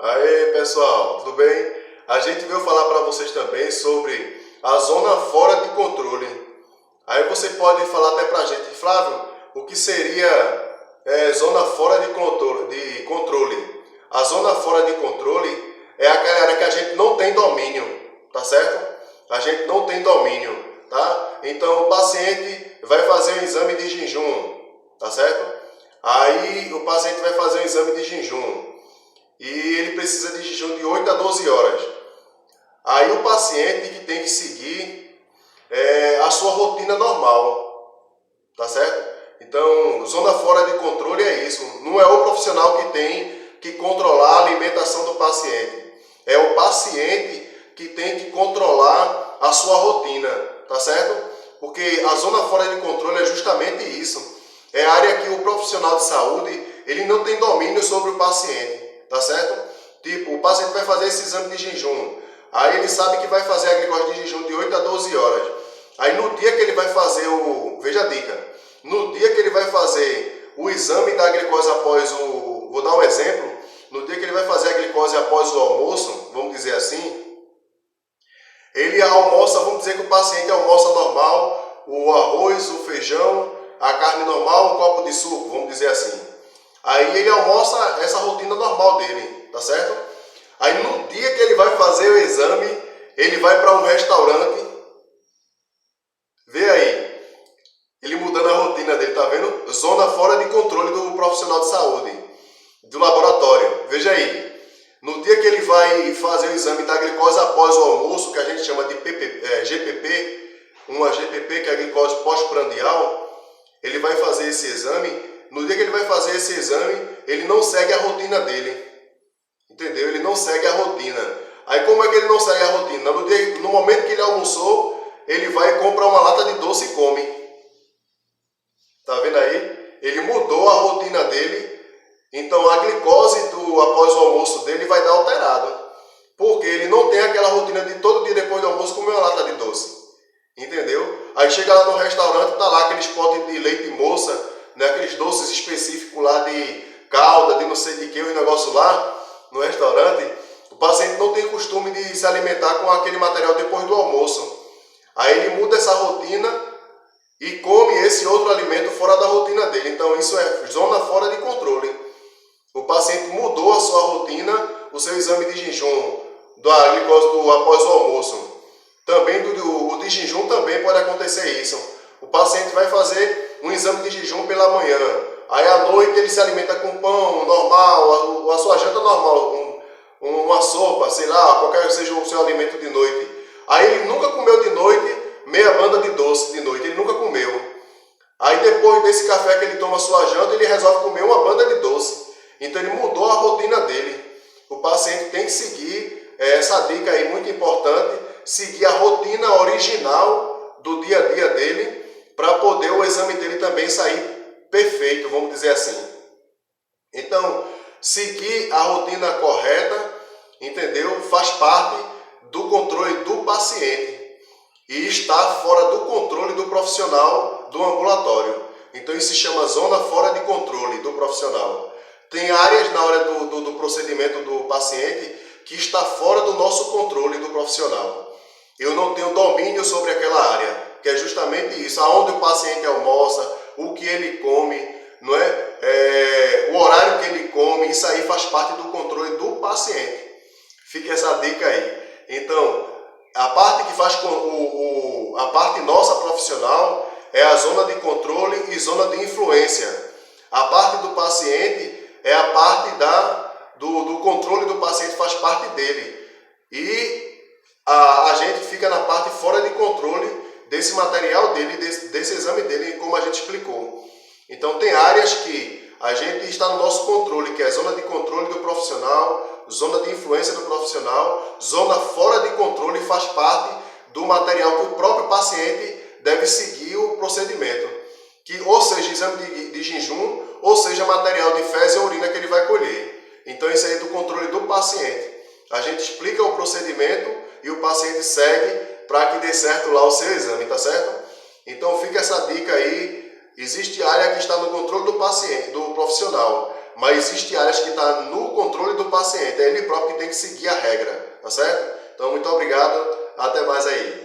Aê pessoal, tudo bem? A gente veio falar para vocês também sobre a zona fora de controle. Aí você pode falar até para a gente, Flávio, o que seria zona fora de controle? A zona fora de controle é aquela área que a gente não tem domínio, tá certo? A gente não tem domínio, tá? Então o paciente vai fazer um exame de jejum, tá certo? Aí o paciente vai fazer um exame de jejum e ele precisa de jejum de 8 a 12 horas. Aí o paciente que tem que seguir a sua rotina normal, tá certo? Então, zona fora de controle é isso. Não é o profissional que tem que controlar a alimentação do paciente. É o paciente que tem que controlar a sua rotina, tá certo? Porque a zona fora de controle é justamente isso. É a área que o profissional de saúde ele não tem domínio sobre o paciente, tá certo? Tipo, o paciente vai fazer esse exame de jejum. Aí ele sabe que vai fazer a glicose de jejum de 8 a 12 horas. Aí no dia que ele vai fazer veja a dica, no dia que ele vai fazer o exame da glicose após vou dar um exemplo, no dia que ele vai fazer a glicose após o almoço, vamos dizer assim, ele almoça, vamos dizer que o paciente almoça normal, o arroz, o feijão, a carne normal, um copo de suco, vamos dizer assim. Aí ele almoça essa rotina normal dele, tá certo? Aí no dia que ele vai fazer o exame, ele vai para um restaurante. Vê aí, ele mudando a rotina dele, tá vendo? Zona fora de controle do profissional de saúde, do laboratório. Veja aí, no dia que ele vai fazer o exame da glicose após o almoço, que a gente chama de GPP, uma GPP que é a glicose pós-prandial, ele vai fazer esse exame. No dia que ele vai fazer esse exame, ele não segue a rotina dele. Entendeu? Ele não segue a rotina. Aí como é que ele não segue a rotina? No momento que ele almoçou, ele vai e compra uma lata de doce e come. Tá vendo aí? Ele mudou a rotina dele. Então a glicose após o almoço dele vai dar alterado. Porque ele não tem aquela rotina de todo dia depois do almoço comer uma lata de doce. Entendeu? Aí chega lá no restaurante, tá lá aqueles potes de leite moça, né? Aqueles doces específicos lá de calda, de não sei de que, os negócios lá no restaurante. O paciente não tem costume de se alimentar com aquele material depois do almoço. Aí ele muda essa rotina e come esse outro alimento fora da rotina dele. Então isso é zona fora de controle. O paciente mudou a sua rotina, o seu exame de jejum, da glicose após o almoço. Também o de jejum também pode acontecer isso. O paciente vai fazer um exame de jejum pela manhã. Aí à noite ele se alimenta com pão normal, a sua janta normal, uma sopa, sei lá, qualquer que seja o seu alimento de noite. Aí ele nunca comeu de noite meia banda de doce de noite, ele nunca comeu. Aí depois desse café que ele toma a sua janta, ele resolve comer uma banda de doce. Então ele mudou a rotina dele. O paciente tem que seguir essa dica aí muito importante, seguir a rotina original do dia a dia dele, para poder o exame dele também sair perfeito, vamos dizer assim. Então, seguir a rotina correta, entendeu? Faz parte do controle do paciente e está fora do controle do profissional do ambulatório. Então, isso se chama zona fora de controle do profissional. Tem áreas na hora do procedimento do paciente que está fora do nosso controle do profissional. Eu não tenho domínio sobre aquela área, que é justamente isso, aonde o paciente almoça, o que ele come, não é? O horário que ele come, isso aí faz parte do controle do paciente. Fica essa dica aí. Então, a parte que faz a parte nossa profissional é a zona de controle e zona de influência. A parte do paciente é a parte do controle do paciente, faz parte dele. E a gente fica na parte fora de controle desse material dele, desse exame dele, como a gente explicou. Então tem áreas que a gente está no nosso controle, que é a zona de controle do profissional, zona de influência do profissional, zona fora de controle faz parte do material que o próprio paciente deve seguir o procedimento. Que ou seja exame de jejum, ou seja material de fezes e urina que ele vai colher. Então isso aí é do controle do paciente. A gente explica o procedimento e o paciente segue para que dê certo lá o seu exame, tá certo? Então fica essa dica aí. Existe área que está no controle do paciente, do profissional. mas existe áreas que está no controle do paciente, é ele próprio que tem que seguir a regra, tá certo? Então, muito obrigado, até mais aí.